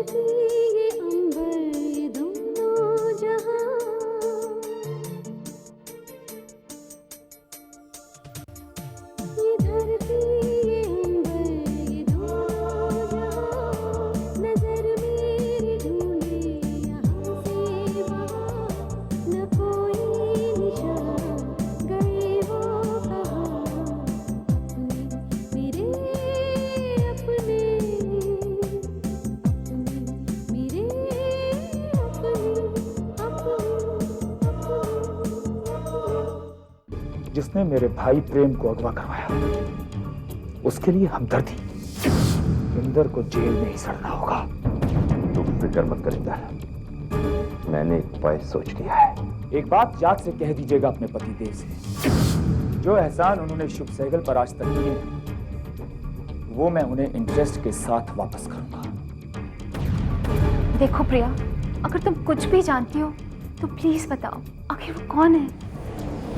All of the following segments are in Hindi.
धरती ये अंबर ये दोनों जहां, ये धरती ये अंबर ये दोनों जहां, नजर मेरी ढूंढे यहाँ से वहाँ, न कोई निशान गए वो कहाँ, अपने मेरे अपने, मेरे अपने। जिसने मेरे भाई प्रेम को अगवा करवाया उसके लिए हमदर्दी, इंदर को जेल में ही सड़ना होगा। तुम फिक्र मत कर इंदर, मैंने एक उपाय सोच लिया है। एक बात याद से कह दीजिएगा अपने पतिदेव से, जो एहसान उन्होंने शुभ सहगल पर आज तक किए वो मैं उन्हें इंटरेस्ट के साथ वापस करूंगा। देखो प्रिया, अगर तुम कुछ भी जानती हो तो प्लीज बताओ, आखिर वो कौन है?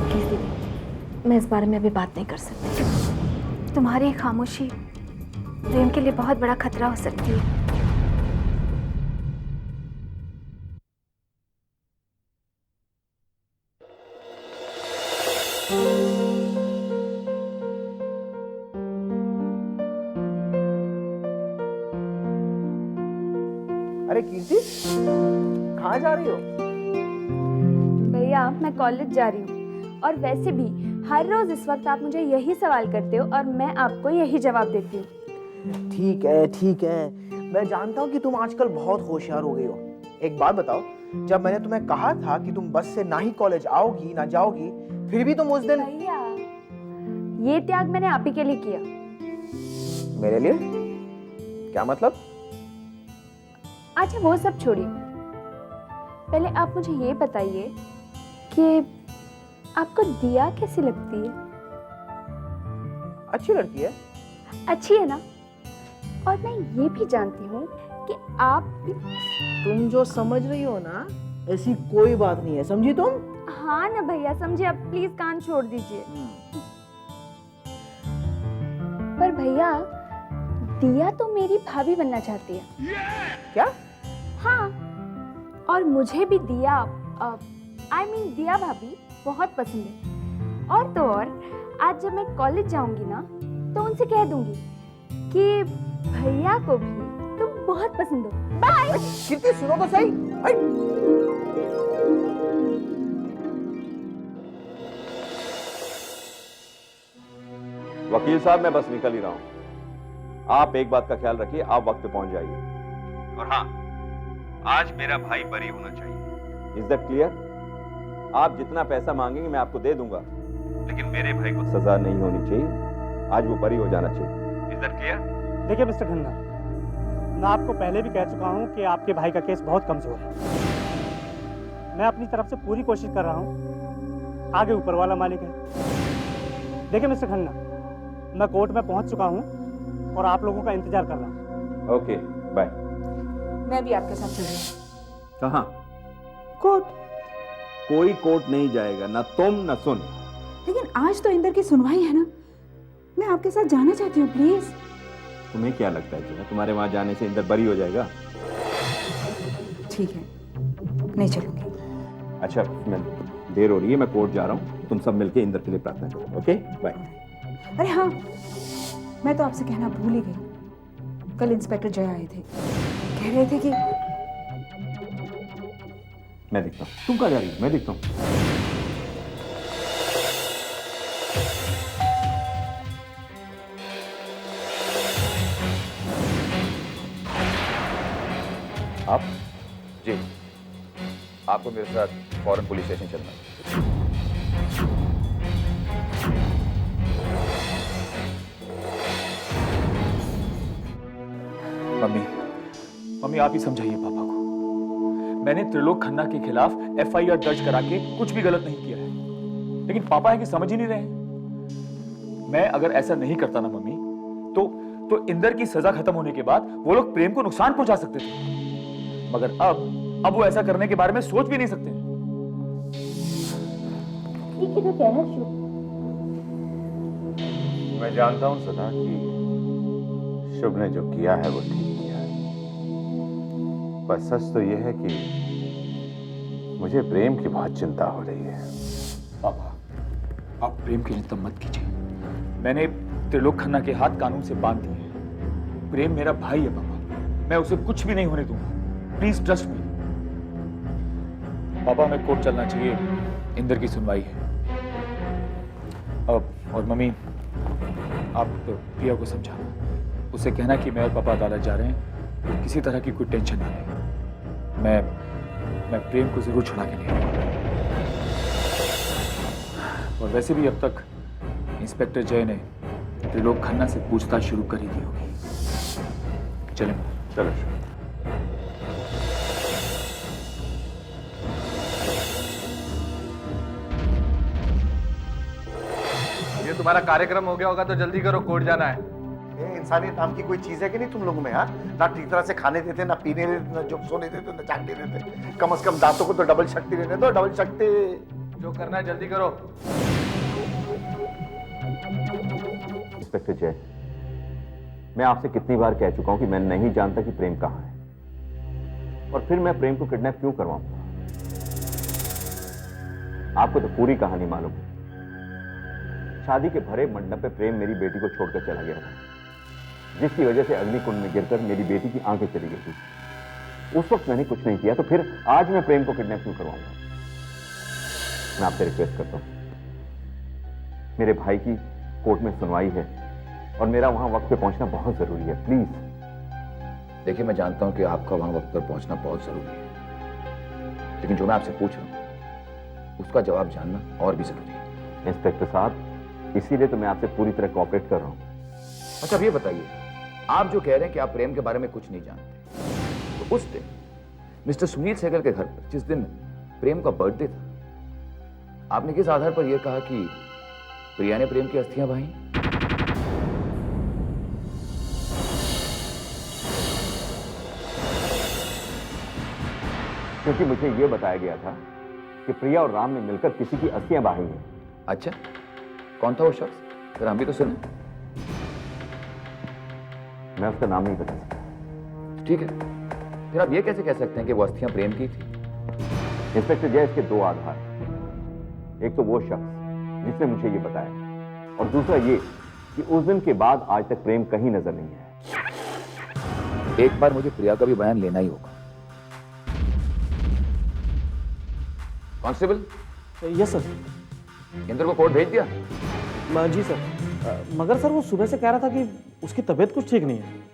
प्लीज दीदी, मैं इस बारे में अभी बात नहीं कर सकती। तुम्हारी खामोशी प्रेम के लिए बहुत बड़ा खतरा हो सकती है। अरे कीर्ति, कहाँ जा रही हो? भैया मैं कॉलेज जा रही हूँ, और वैसे भी हर रोज इस वक्त आप मुझे यही सवाल करते हो और मैं आपको यही जवाब देती हूँ। ठीक है ठीक है, मैं जानता हूँ कि तुम आजकल बहुत होशियार हो गई हो। एक बात बताओ, जब मैंने तुम्हें कहा था कि तुम बस से ना ही कॉलेज आओगी ना जाओगी, फिर भी तुम उस दिन। भैया, ये त्याग मैंने आप ही के लिए किया। मेरे लिए? क्या मतलब? अच्छा वो सब छोड़िए, पहले आप मुझे ये बताइए कि आपको दिया कैसी लगती है? अच्छी लड़की है। अच्छी है ना? और मैं ये भी जानती हूँ कि आप भी। तुम जो समझ रही हो ना, ऐसी कोई बात नहीं है, समझी तुम? हाँ ना भैया, समझे। अब प्लीज कान छोड़ दीजिए। पर भैया, दिया तो मेरी भाभी बनना चाहती है। क्या? हाँ, और मुझे भी दिया दिया भाभी बहुत पसंद है। और तो और, आज जब मैं कॉलेज जाऊंगी ना तो उनसे कह दूंगी कि भैया को भी तुम बहुत पसंद हो। बाय। कीर्ति सुनो तो सही। वकील साहब, मैं बस निकल ही रहा हूं। आप एक बात का ख्याल रखिए, आप वक्त पे पहुंच जाइए। और हाँ, आज मेरा भाई बरी होना चाहिए। Is that clear? आप जितना पैसा मांगेंगे मैं आपको दे दूंगा, लेकिन मेरे भाई को सजा नहीं होनी चाहिए। आज वो बरी हो जाना चाहिए। Is that clear? देखिए मिस्टर खन्ना, मैं आपको पहले भी कह चुका हूं कि आपके भाई का केस बहुत कमजोर है। मैं अपनी तरफ से पूरी कोशिश कर रहा हूं, आगे ऊपर वाला मालिक है। देखिए मिस्टर खन्ना, मैं कोर्ट में पहुंच चुका हूं और आप लोगों का इंतजार कर रहा हूं। Okay, bye. मैं भी आपके साथ चल रही हूँ। कहाँ? कोर्ट। कोई कोर्ट नहीं जाएगा, ना तुम ना सुन। लेकिन आज तो इंदर की सुनवाई है ना, मैं आपके साथ जाना चाहती हूँ, प्लीज। तुम्हें क्या लगता है कि तुम्हारे वहां जाने से इंदर बरी हो जाएगा? ठीक है, नहीं चलूंगी। अच्छा, मैं देर हो रही है, मैं कोर्ट जा रहा हूँ। तुम सब मिलके इंदर के लिए प्रार्थना करो। Okay, bye. अरे हाँ, मैं तो आपसे कहना भूल ही गई। कल इंस्पेक्टर जय आए थे, कह रहे थे कि। मैं देखता हूँ। तुम कहाँ जा रही हो? मैं देखता हूँ। आप? जी, आपको मेरे साथ फौरन पुलिस स्टेशन चलना है। मम्मी आप ही समझाइए पापा को। मैंने त्रिलोक खन्ना के खिलाफ एफआईआर दर्ज करा के कुछ भी गलत नहीं किया है, लेकिन पापा है कि समझ ही नहीं रहे हैं। मैं अगर ऐसा नहीं करता ना मम्मी, तो इंदर की सजा खत्म होने के बाद वो लोग प्रेम को नुकसान पहुंचा सकते थे, मगर अब वो ऐसा करने के बारे में सोच भी नहीं सकते। ठीक है, तो कह रहा शुभ। मैं जानता हूं सदा कि शुभ ने जो किया है वो ठीक किया है, पर सच तो यह है कि मुझे प्रेम की बहुत चिंता हो रही है। पापा, आप प्रेम की चिंता मत कीजिए। मैंने त्रिलोक खन्ना के हाथ कानून से बांध दिए हैं। प्रेम मेरा भाई है पापा, मैं उसे कुछ भी नहीं होने दूंगा। Please trust me. पापा, हमें कोर्ट चलना चाहिए, इंदर की सुनवाई है। और मम्मी, आप प्रिया को समझाना, उसे कहना कि मैं और पापा अदालत जा रहे हैं, तो किसी तरह की कोई टेंशन ना ले। मैं प्रेम को जरूर छुड़ा के ले आऊंगा। और वैसे भी अब तक इंस्पेक्टर जय ने त्रिलोक खन्ना से पूछताछ शुरू कर ही दी होगी। चलें। चलो। ये तुम्हारा कार्यक्रम हो गया होगा तो जल्दी करो, कोर्ट जाना है। इंसानियत नाम की कोई चीज है कि नहीं तुम लोगों में? हाँ, ना ठीक तरह से खाने देते, ना पीने देते, ना जो सोने देते, ना जागने देते। कम से कम दांतों को तो डबल शक्ति देने दो, डबल शक्ति। जो करना है जल्दी करो। इंस्पेक्टर जय, मैं आपसे कितनी बार कह चुका हूं कि मैं नहीं जानता कि प्रेम कहां है, और फिर मैं प्रेम को किडनैप क्यों करवाऊंगा? आपको तो पूरी कहानी मालूम है। शादी के भरे मंडप पे प्रेम मेरी बेटी को छोड़कर चला गया था, जिसकी वजह से अग्निकुंड में गिरकर मेरी बेटी की आंखें चली गई थी। उस वक्त मैंने कुछ नहीं किया, तो फिर आज मैं प्रेम को किडनैप क्यों करवाऊंगा? मैं आपसे रिक्वेस्ट करता हूं, मेरे भाई की कोर्ट में सुनवाई है और मेरा वहां वक्त पे पहुंचना बहुत जरूरी है। प्लीज। देखिए, मैं जानता हूं कि आपका वहां वक्त पर पहुंचना बहुत जरूरी है, लेकिन जो मैं आपसे पूछ रहा हूं उसका जवाब जानना और भी जरूरी है। इंस्पेक्टर साहब, इसीलिए तो मैं आपसे पूरी तरह कोऑपरेट कर रहा हूं। अच्छा, अब ये बताइए, आप जो कह रहे हैं कि आप प्रेम के बारे में कुछ नहीं जानते, तो उस दिन मिस्टर सुनील सहगल के घर पर जिस दिन प्रेम का बर्थडे था, आपने किस आधार पर यह कहा कि प्रिया ने प्रेम की अस्थियां बहाई? क्योंकि मुझे यह बताया गया था कि प्रिया और राम ने मिलकर किसी की अस्थियां बहाई हैं। अच्छा, कौन था वो शख्स? फिर हम भी तो सुने। मैं उसका नाम नहीं बता सकता। ठीक है, फिर आप ये कैसे कह सकते हैं कि वो अस्थियां प्रेम की थी? इंस्पेक्टर जय, इसके दो आधार हैं। एक तो वो शख्स जिसने मुझे ये बताया, और दूसरा ये कि उस दिन के बाद आज तक प्रेम कहीं नजर नहीं है। एक बार मुझे प्रिया का भी बयान लेना ही होगा। Constable, yes sir. इंदर को कोर्ट भेज दिया? जी सर, मगर सर वो सुबह से कह रहा था कि उसकी तबीयत कुछ ठीक नहीं है।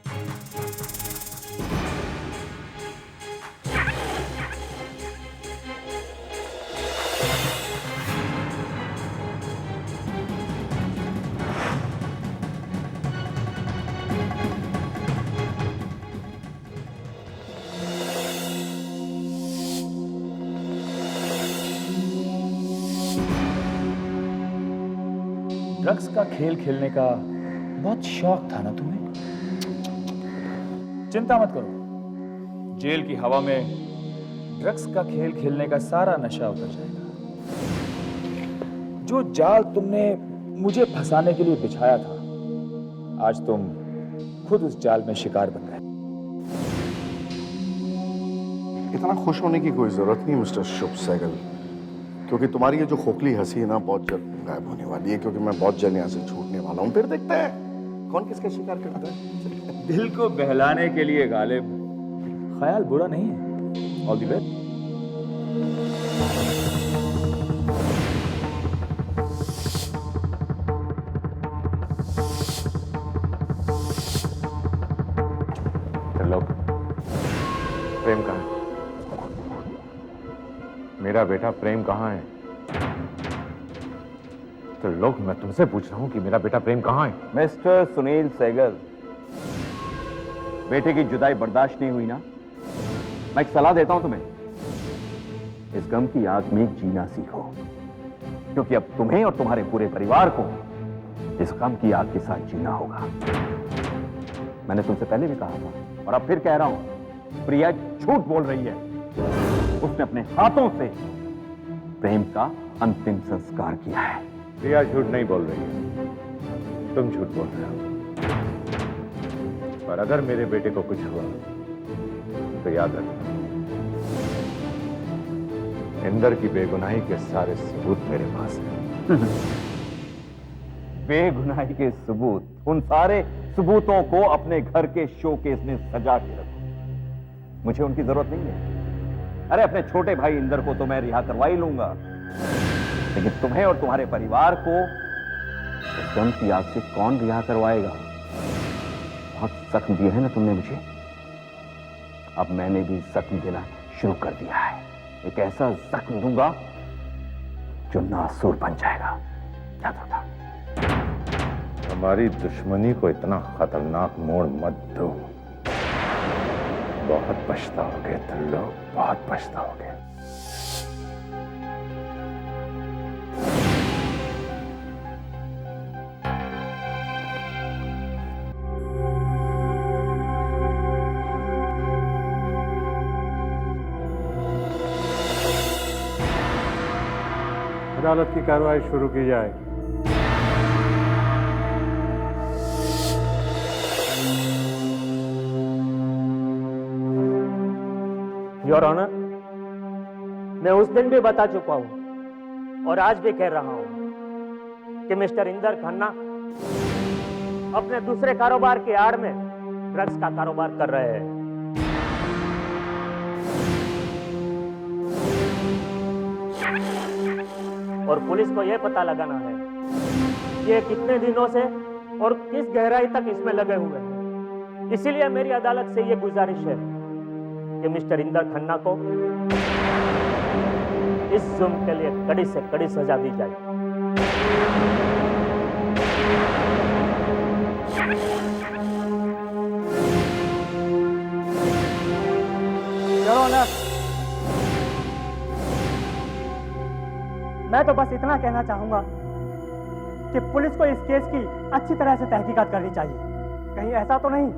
ड्रग्स का खेल खेलने का बहुत शौक था ना तुम्हें? चिंता मत करो, जेल की हवा में ड्रग्स का खेल खेलने का सारा नशा उतर जाएगा। जो जाल तुमने मुझे फंसाने के लिए बिछाया था, आज तुम खुद उस जाल में शिकार बन गए। इतना खुश होने की कोई जरूरत नहीं मिस्टर शुभ सहगल, क्योंकि तुम्हारी ये जो खोखली हंसी है ना, बहुत जल्द गायब होने वाली है, क्योंकि मैं बहुत जल्द यहाँ से छूटने वाला हूँ। फिर देखते हैं कौन किसका शिकार करता है। दिल को बहलाने के लिए गालिब ख्याल बुरा नहीं है। All the best. Trilok, Prem कहाँ है? मेरा बेटा प्रेम कहाँ है? त्रिलोक, मैं तुमसे पूछ रहा हूं कि मेरा बेटा प्रेम कहाँ है? मिस्टर सुनील सहगल, बेटे की जुदाई बर्दाश्त नहीं हुई ना? मैं एक सलाह देता हूं तुम्हें, इस गम की आग में जीना सीखो, क्योंकि अब तुम्हें और तुम्हारे पूरे परिवार को इस गम की आग के साथ जीना होगा। मैंने तुमसे पहले भी कहा था और अब फिर कह रहा हूं, प्रिया झूठ बोल रही है। उसने अपने हाथों से प्रेम का अंतिम संस्कार किया है। प्रिया झूठ नहीं बोल रही है, तुम झूठ बोल रहे हो। पर अगर मेरे बेटे को कुछ हुआ तो याद रखना, इंदर की बेगुनाही के सारे सबूत मेरे पास हैं। बेगुनाही के सबूत, उन सारे सबूतों को अपने घर के शोकेस में सजा के रखो। मुझे उनकी जरूरत नहीं है। अरे अपने छोटे भाई इंदर को तो मैं रिहा करवा ही लूंगा, लेकिन तुम्हें और तुम्हारे परिवार को इस दम की आग से कौन रिहा करवाएगा? बहुत जख्म दिए हैं ना तुमने मुझे, अब मैंने भी जख्म देना शुरू कर दिया है। एक ऐसा जख्म दूंगा जो नासूर बन जाएगा। याद रखना। हमारी दुश्मनी को इतना खतरनाक मोड़ मत दो, बहुत पछताओगे तुम लोग, बहुत पछताओगे। अदालत की कार्रवाई शुरू की जाए। योर ऑनर, मैं उस दिन भी बता चुका हूं और आज भी कह रहा हूं कि मिस्टर इंदर खन्ना अपने दूसरे कारोबार के आड़ में ड्रग्स का कारोबार कर रहे हैं। और पुलिस को यह पता लगाना है कि ये कितने दिनों से और किस गहराई तक इसमें लगे हुए हैं। इसीलिए मेरी अदालत से यह गुजारिश है कि मिस्टर इंदर खन्ना को इस जुर्म के लिए कड़ी से कड़ी सजा दी जाए। योर ऑनर, मैं तो बस इतना कहना चाहूंगा कि पुलिस को इस केस की अच्छी तरह से तहकीकात करनी चाहिए। कहीं ऐसा तो नहीं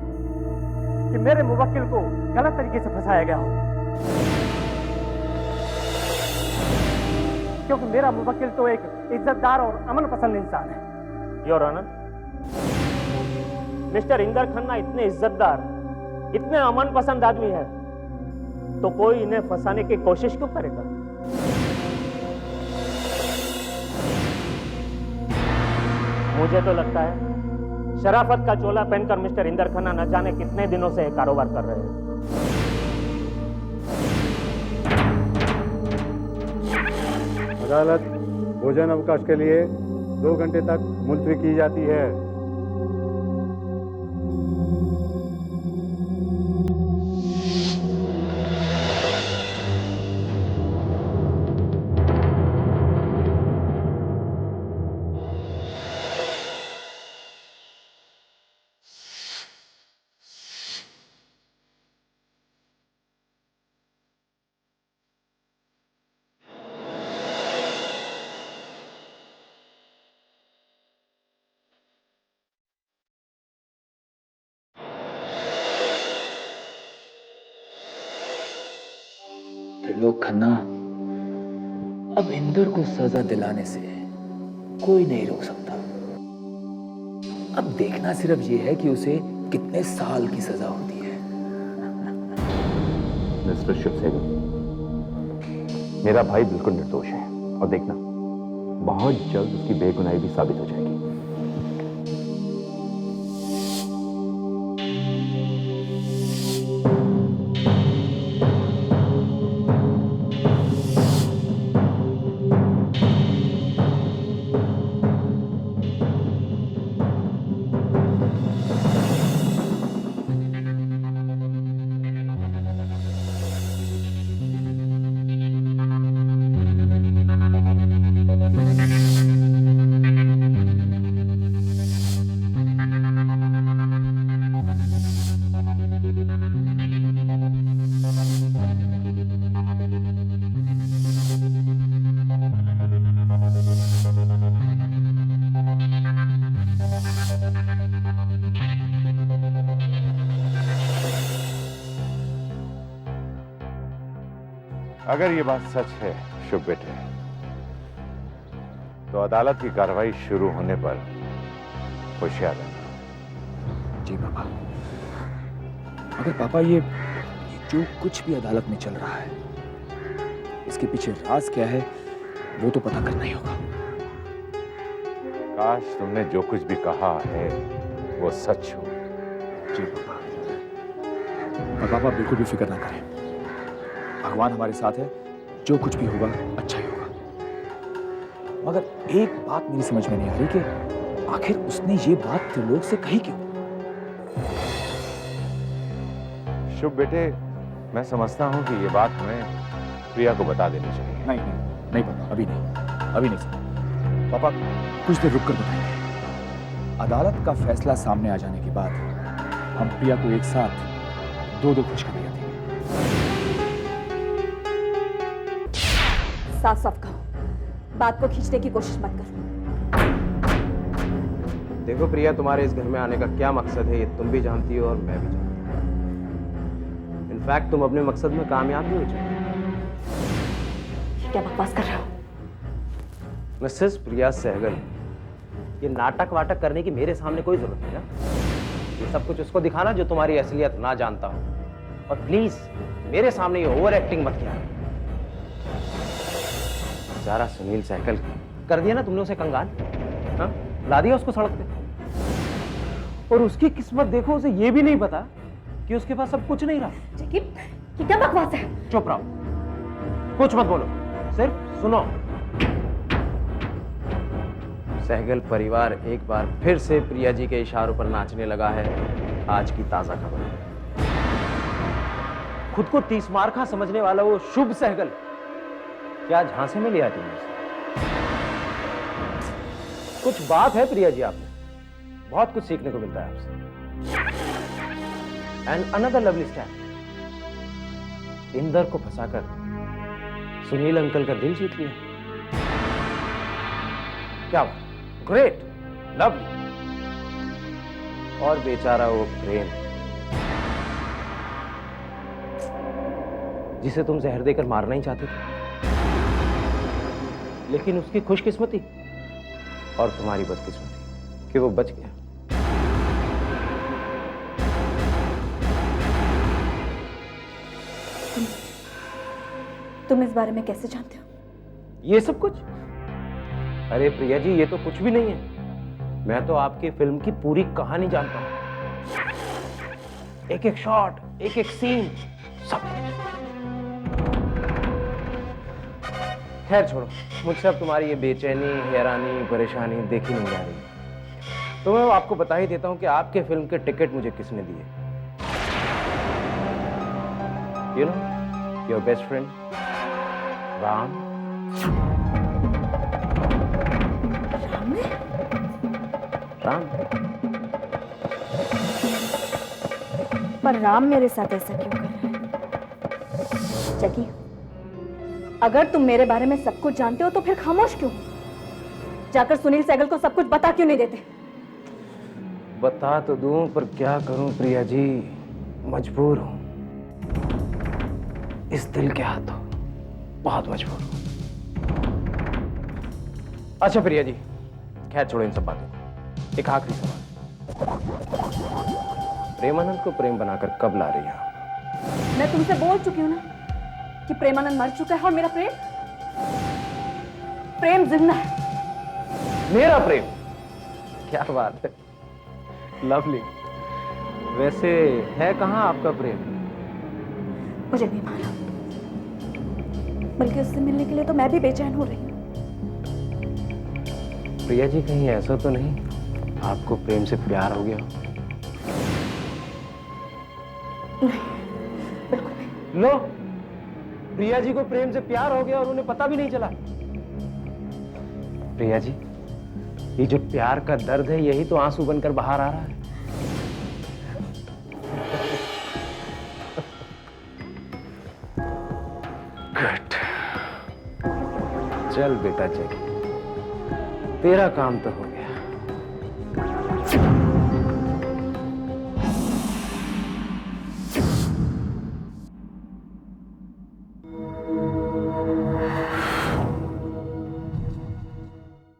कि मेरे मुवक्किल को गलत तरीके से फंसाया गया हो, क्योंकि मेरा मुवक्किल तो एक इज्जतदार और अमन पसंद इंसान है। Your honour, mister Inder Khanna इतने इज्जतदार, इतने अमन पसंद आदमी है, तो कोई इन्हें फंसाने की कोशिश क्यों करेगा? मुझे तो लगता है शराफत का चोला पहनकर मिस्टर इंदर खन्ना न जाने कितने दिनों से कारोबार कर रहे हैं। अदालत भोजन अवकाश के लिए 2 घंटे तक मुलतवी की जाती है। त्रिलोक खन्ना, अब इंदर को सजा दिलाने से कोई नहीं रोक सकता। अब देखना सिर्फ ये है कि उसे कितने साल की सजा होती है। मिस्टर शिवसेना, मेरा भाई बिल्कुल निर्दोष है और देखना बहुत जल्द उसकी बेगुनाही भी साबित हो जाएगी। अगर ये बात सच है शुभ बेटे, तो अदालत की कार्रवाई शुरू होने पर होशियार रहना। जी पापा। अगर पापा ये जो कुछ भी अदालत में चल रहा है, इसके पीछे राज क्या है वो तो पता करना ही होगा। काश तुमने जो कुछ भी कहा है वो सच हो। जी पापा। और पापा बिल्कुल भी फिक्र ना करें, भगवान हमारे साथ है, जो कुछ भी होगा अच्छा ही होगा। मगर एक बात मेरी समझ में नहीं आ रही कि आखिर उसने ये बात त्रिलोक से कही क्यों? शुभ बेटे, मैं समझता हूँ कि ये बात हमें प्रिया को बता देनी चाहिए। नहीं नहीं नहीं पापा, अभी नहीं सर। पापा कुछ देर रुककर बताएंगे। अदालत का फैसला सामने आ जाने के बाद हम प्रिया को एक साथ दो खुशखबरियां देंगे। साफ साफ कहो, बात को खींचने की कोशिश मत करो। देखो प्रिया, तुम्हारे इस घर में आने का क्या मकसद है ये तुम भी जानती हो और मैं भी जानती हूँ। इनफैक्ट तुम अपने मकसद में कामयाब भी हो चुकी हो। क्या बकवास कर रहे हो? मिसेस प्रिया सहगल, ये नाटक वाटक करने की मेरे सामने कोई जरूरत नहीं ना। ये सब कुछ उसको दिखाना जो तुम्हारी असलियत ना जानता हो। और प्लीज मेरे सामने ये ओवर एक्टिंग मत किया। बेचारा सुनील सहगल, कर दिया ना तुमने उसे कंगाल, हाँ? ला दिया उसको सड़क पे। और उसकी किस्मत देखो, उसे ये भी नहीं पता कि उसके पास सब कुछ नहीं रहा। ये क्या बकवास है? चुप रहो, कुछ मत बोलो, सिर्फ सुनो। सहगल परिवार एक बार फिर से प्रिया जी के इशारों पर नाचने लगा है। आज की ताजा खबर। खुद को 30 मार्का समझने वाला वो शुभ सहगल क्या झांसे में लिया तुमने उसे? कुछ बात है प्रिया जी, आपने बहुत कुछ सीखने को मिलता है आपसे। And another lovely step, Inder को फंसाकर सुनील अंकल का दिल जीत लिया। क्या बात, ग्रेट, लवली। और बेचारा वो प्रेम जिसे तुम जहर देकर मारना ही चाहते थे, लेकिन उसकी खुशकिस्मती और तुम्हारी बदकिस्मती कि वो बच गया। तुम इस बारे में कैसे जानते हो? ये सब कुछ? अरे प्रिया जी, ये तो कुछ भी नहीं है। मैं तो आपकी फिल्म की पूरी कहानी जानता हूं, एक एक शॉट, एक एक सीन, सब। खैर छोड़ो, मुझसे अब तुम्हारी ये बेचैनी, हैरानी, परेशानी देखी नहीं जा रही। तो मैं आपको बता ही देता हूं कि आपके फिल्म के टिकट मुझे किसने दिए। You know, your best friend Ram. Ram? पर राम मेरे साथ ऐसा क्यों कर रहा है? जैकी, अगर तुम मेरे बारे में सब कुछ जानते हो तो फिर खामोश क्यों हो? जाकर सुनील सहगल को सब कुछ बता क्यों नहीं देते? बता तो दूं, पर क्या करूं प्रिया जी, मजबूर हूं। इस दिल के हाथों बहुत मजबूर हूं। अच्छा प्रिया जी, खैर छोड़ो इन सब बातों को। एक आखिरी सवाल, प्रेमानंद को प्रेम बनाकर कब ला रही है? मैं तुमसे बोल चुकी हूं ना कि प्रेमानंद मर चुका है और मेरा प्रेम जिंदा है। मेरा प्रेम? क्या बात है, लवली। वैसे है कहां आपका प्रेम? मुझे नहीं मालूम, बल्कि उससे मिलने के लिए तो मैं भी बेचैन हो रही हूँ। प्रिया जी, कहीं ऐसा तो नहीं आपको प्रेम से प्यार हो गया? नहीं, बिल्कुल नहीं। लो, प्रिया जी को प्रेम से प्यार हो गया और उन्हें पता भी नहीं चला। प्रिया जी, ये जो प्यार का दर्द है, यही तो आंसू बनकर बाहर आ रहा है। गुड। चल बेटा चल, तेरा काम तो हो गया।